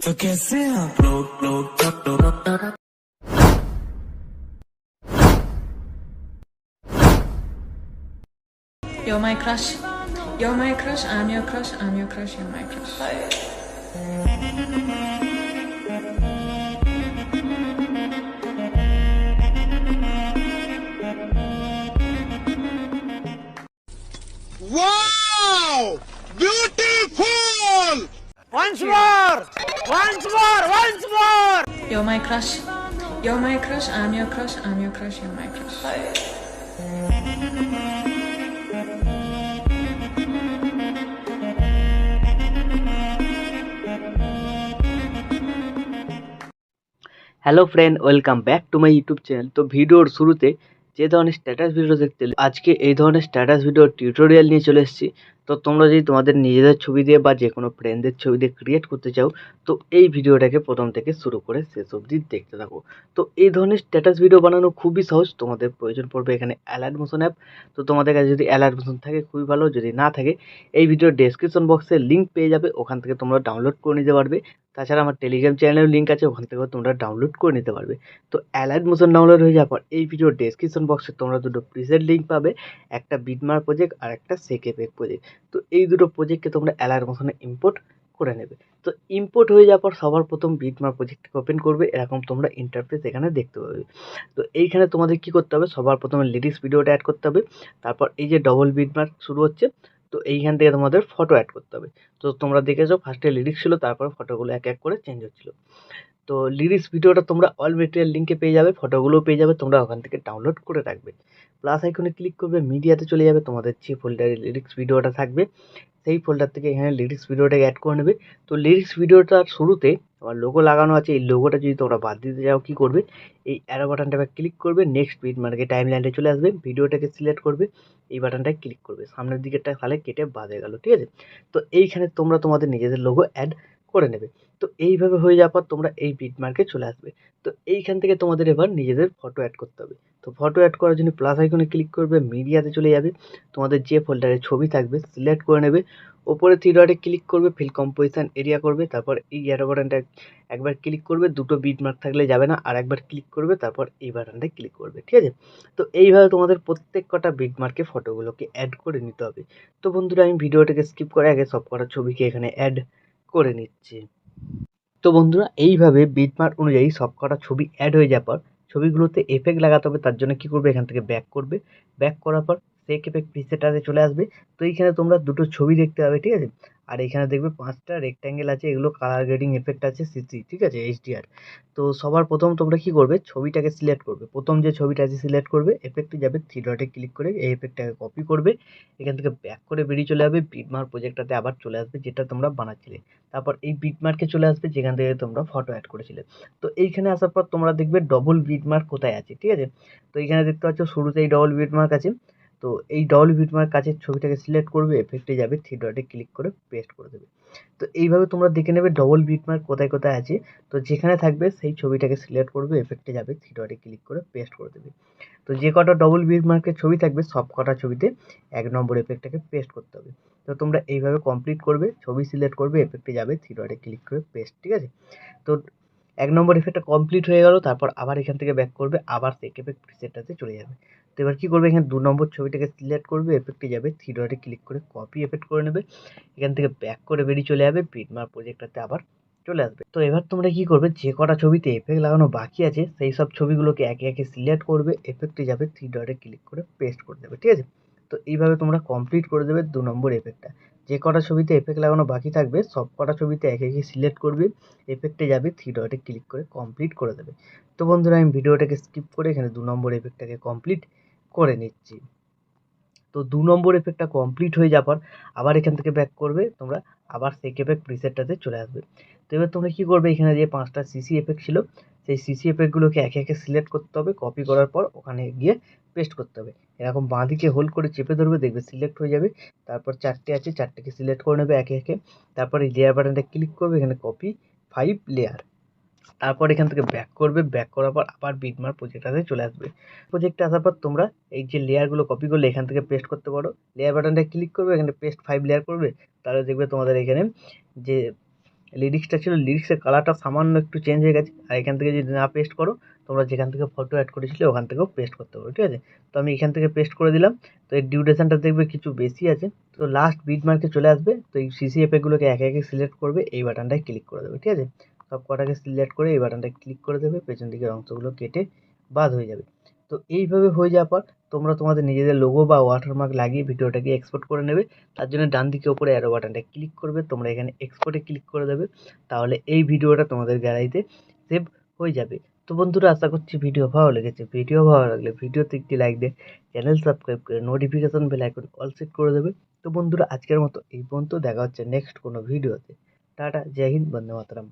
तो कैसे आप लोग You're my crush. You're my crush. I'm your crush. I'm your crush. You're my crush. Wow! Beautiful! Once more! Once more! Once more! You're my crush. You're my crush. I'm your crush. I'm your crush. You're my crush. Hello friend, welcome back to my YouTube channel. তো ভিডিওর শুরুতে যে ধরনের status video দেখতে আজকে এই ধরনের status video tutorial নিয়ে চলে এসেছি। তো তোমরা যদি তোমাদের নিজেদের ছবি দিয়ে বা যে কোনো ফ্রেন্ডদের ছবি দিয়ে ক্রিয়েট করতে চাও, তো এই ভিডিওটাকে প্রথম থেকে শুরু করে শেষ অবধি দেখতে থাকো। তো এই ধরনের স্ট্যাটাস ভিডিও বানানো খুবই সহজ। তোমাদের প্রয়োজন পড়বে এখানে অ্যালাইট মোশন অ্যাপ। তো তোমাদের কাছে যদি অ্যালাইট মোশন থাকে খুবই ভালো, যদি না থাকে এই ভিডিওর ডেসক্রিপশন বক্সে লিঙ্ক পেয়ে যাবে, ওখান থেকে তোমরা ডাউনলোড করে নিতে পারবে। তাছাড়া আমার টেলিগ্রাম চ্যানেলের লিঙ্ক আছে, ওখান থেকেও তোমরা ডাউনলোড করে নিতে পারবে। তো অ্যালাইট মোশন ডাউনলোড হয়ে যাওয়ার পর এই ভিডিওর ডেসক্রিপশন বক্সে তোমরা দুটো প্রিসেট লিঙ্ক পাবে, একটা বিটমার্ক প্রজেক্ট আর একটা সেকেপেক প্রজেক্ট। তো এই দুটো প্রজেক্টকে তোমরা অ্যালাইট মোশনে ইম্পোর্ট করে নেবে। তো ইম্পোর্ট হয়ে যাওয়ার পর সবার প্রথম বিটমার্ক প্রজেক্টকে ওপেন করবে, এরকম তোমরা ইন্টারফেস এখানে দেখতে পাবে। তো এইখানে তোমাদের কি করতে হবে, সবার প্রথমে লিরিক্স ভিডিওটা অ্যাড করতে হবে। তারপর এই যে ডবল বিটমার্ক শুরু হচ্ছে, তো এইখান থেকে তোমাদের ফটো অ্যাড করতে হবে। তো তোমরা দেখেছো ফার্স্টে লিরিক্স ছিল, তারপরে ফটোগুলো এক এক করে চেঞ্জ হচ্ছিল। তো লিরিক্স ভিডিওটা তোমরা অল মেটেরিয়াল লিঙ্কে পেয়ে যাবে, ফটোগুলোও পেয়ে যাবে, তোমরা ওখান থেকে ডাউনলোড করে রাখবে। প্লাস আইকনে ক্লিক করবে, মিডিয়াতে চলে যাবে, তোমাদের যে ফোল্ডারে লিরিক্স ভিডিওটা থাকবে সেই ফোল্ডার থেকে এখানে লিরিক্স ভিডিওটাকে অ্যাড করে নেবে। তো লিরিক্স ভিডিওটার শুরুতে আমার লোগো লাগানো আছে, এই লোগোটা যদি তোমরা বাদ দিতে চাও কী করবে, এই অ্যারো বাটনটাকে ক্লিক করবে, নেক্সট বিটমার্কে টাইম লাইনে চলে আসবে, ভিডিওটাকে সিলেক্ট করবে, এই বাটনটায় ক্লিক করবে, সামনের দিকেরটা তাহলে কেটে বাদে গেল, ঠিক আছে। তো এইখানে তোমরা তোমাদের নিজেদের লোগো অ্যাড করে নেবে। তো এইভাবে হয়ে যাওয়ার পর তোমরা এই বিটমার্কে চলে আসবে। তো এইখান থেকে তোমাদের এবার নিজেদের ফটো অ্যাড করতে হবে। তো ফটো অ্যাড করার জন্য প্লাস আইকনে ক্লিক করবে, মিডিয়াতে চলে যাবে, তোমাদের যে ফোল্ডারে ছবি থাকবে সিলেক্ট করে নেবে, ওপরে থ্রি ডটে ক্লিক করবে, ফিল কম্পোজিশন এরিয়া করবে, তারপর এই অ্যারো বাটনটা একবার ক্লিক করবে, দুটো বিটমার্ক থাকলে যাবে না, আর একবার ক্লিক করবে, তারপর এই বাটনটায় ক্লিক করবে, ঠিক আছে। তো এইভাবে তোমাদের প্রত্যেক কটা বিটমার্কে ফটোগুলোকে অ্যাড করে নিতে হবে। তো বন্ধুরা, আমি ভিডিওটাকে স্কিপ করে আগে সব কটা ছবিকে এখানে অ্যাড করে নিচ্ছি। তো বন্ধুরা, এইভাবে বিটমার্ক অনুযায়ী সব কটা ছবি অ্যাড হয়ে যাওয়ার পর ছবিগুলোতে এফেক্ট লাগাতে হবে। তার জন্য কী করবে, এখান থেকে ব্যাক করবে, ব্যাক করার পর সেক এফেক্ট প্রিসেটটাতে চলে আসবে। তো এইখানে তোমরা দুটো ছবি দেখতে পাবে, ঠিক আছে। আর এখানে দেখবে 5টা রেক্ট্যাঙ্গেল আছে, এগুলো কালার গ্রেডিং এফেক্ট আছে সিসি, ঠিক আছে, এইচডিআর। তো সবার প্রথম তোমরা কী করবে, ছবিটাকে সিলেক্ট করবে, প্রথম যে ছবিটা আছে সিলেক্ট করবে, এফেক্টে যাবে, থ্রি ডটে ক্লিক করে এই এফেক্টটাকে কপি করবে, এখান থেকে ব্যাক করে বেরিয়ে চলে যাবে, বিটমার্ক প্রজেক্টটাতে আবার চলে আসবে যেটা তোমরা বানাচ্ছিলে। তারপর এই বিটমার্কে চলে আসবে যেখান থেকে তোমরা ফটো অ্যাড করেছিলে। তো এইখানে আসার পর তোমরা দেখবে ডবল বিটমার্ক কোথায় আছে, ঠিক আছে। তো এইখানে দেখতে পাচ্ছ শুরুতেই ডবল বিটমার্ক আছে। তো এই ডবল বিটমার্ক কাছে ছবিটাকে সিলেক্ট করবে, এফেক্টে যাবে, থ্রি ডটে ক্লিক করে পেস্ট করে দেবে। তো এইভাবে তোমরা দেখে নেবে ডবল বিটমার্ক কোথায় কোথায় আছে। তো যেখানে থাকবে সেই ছবিটাকে সিলেক্ট করবে, এফেক্টে যাবে, থ্রি ডটে ক্লিক করে পেস্ট করে দেবে। তো যে কটা ডবল বিটমার্কের ছবি থাকবে সব কটা ছবিতে 1 নম্বর এফেক্টটাকে পেস্ট করতে হবে। তো তোমরা এইভাবে কমপ্লিট করবে, ছবি সিলেক্ট করবে, এফেক্টে যাবে, থ্রি ডটে ক্লিক করে পেস্ট, ঠিক আছে। তো 1 নম্বর এফেক্টটা কমপ্লিট হয়ে গেল, তারপর আবার এখান থেকে ব্যাক করবে, আবার সেক এফেক্ট প্রিসেটটাতে চলে যাবে। তো এবার কী করবে, এখানে 2 নম্বর ছবিটাকে সিলেক্ট করবে, এফেক্টে যাবে, থ্রি ডটে ক্লিক করে কপি এফেক্ট করে নেবে, এখান থেকে ব্যাক করে বেরিয়ে চলে যাবে, বিটমার্ক প্রজেক্টটাতে আবার চলে আসবে। তো এবার তোমরা কি করবে, যে কটা ছবিতে এফেক্ট লাগানো বাকি আছে সেই সব ছবিগুলোকে একে একে সিলেক্ট করবে, এফেক্টে যাবে, থ্রি ডটে ক্লিক করে পেস্ট করে দেবে, ঠিক আছে। তো এইভাবে তোমরা কমপ্লিট করে দেবে 2 নম্বর এফেক্টটা। যে কটা ছবিতে এফেক্ট লাগানো বাকি থাকবে সব কটা ছবিতে একে একে সিলেক্ট করবে, এফেক্টে যাবে, থ্রি ডটে ক্লিক করে কমপ্লিট করে দেবে। তো বন্ধুরা, আমি ভিডিওটাকে স্কিপ করে এখানে 2 নম্বর এফেক্টটাকে কমপ্লিট করে নিচ্ছি। তো 2 নম্বর এফেক্টটা কমপ্লিট হয়ে যাওয়ার পর আবার এখান থেকে ব্যাক করবে, তোমরা আবার সেক এফেক্ট প্রিসেটটাতে চলে আসবে। তো এবার তোমরা কী করবে, এখানে যে 5টা সিসি এফেক্ট ছিল সেই সিসি এফেক্টগুলোকে একে একে সিলেক্ট করতে হবে, কপি করার পর ওখানে গিয়ে পেস্ট করতে হবে। এরকম বাঁ দিকে হোল্ড করে চেপে ধরবে, দেখবে সিলেক্ট হয়ে যাবে। তারপর 4টে আছে, 4টেকে সিলেক্ট করে নেবে একে একে। তারপর এই লেয়ার বাটনটা ক্লিক করবে, এখানে কপি 5 লেয়ার। তারপর এখান থেকে ব্যাক করবে, ব্যাক করার পর আবার বিটমার্ক প্রজেক্টটাতে চলে আসবে। প্রজেক্টে আসার পর তোমরা এই যে লেয়ারগুলো কপি করলে এখান থেকে পেস্ট করতে পারো, লেয়ার বাটনটা ক্লিক করবে, এখানে পেস্ট 5 লেয়ার করবে, তাহলে দেখবে তোমাদের এখানে যে লিরিক্সটা ছিল, লিরিক্সের কালারটা সামান্য একটু চেঞ্জ হয়ে গেছে। আর এখান থেকে যদি না পেস্ট করো, তোমরা যেখান থেকে ফটো অ্যাড করেছিলে ওখান থেকেও পেস্ট করতে পারো, ঠিক আছে। তো আমি এখান থেকে পেস্ট করে দিলাম। তো এর ডিউরেশনটা দেখবে কিছু বেশি আছে। তো লাস্ট বিট মার্কে চলে আসবে, তো এই সিসি এফেক্টগুলোকে একে একে সিলেক্ট করবে, এই বাটনটায় ক্লিক করে দেবে, ঠিক আছে। সব কটাকে সিলেক্ট করে এই বাটনটায় ক্লিক করে দেবে, পেছন দিকের অংশগুলো কেটে বাদ হয়ে যাবে। তো এইভাবে হয়ে যাওয়ার পর তোমরা তোমাদের নিজেদের লোগো বা ওয়াটারমার্ক লাগিয়ে ভিডিওটাকে এক্সপোর্ট করে নেবে। তার জন্য ডান দিকে উপরে অ্যারো বাটনটা ক্লিক করবে, তোমরা এখানে এক্সপোর্টে ক্লিক করে দেবে, তাহলে এই ভিডিওটা তোমাদের গ্যালারিতে সেভ হয়ে যাবে। তো বন্ধুরা, আশা করছি ভিডিও ভালো লেগেছে। ভিডিও ভালো লাগলে ভিডিওতে একটি লাইক দিয়ে চ্যানেল সাবস্ক্রাইব করে notification bell icon all set করে দেবে। তো বন্ধুরা, আজকের মতো এই পর্যন্ত, দেখা হচ্ছে নেক্সট কোনো ভিডিওতে। টাটা, জয় হিন্দ, বন্দে মাতরম।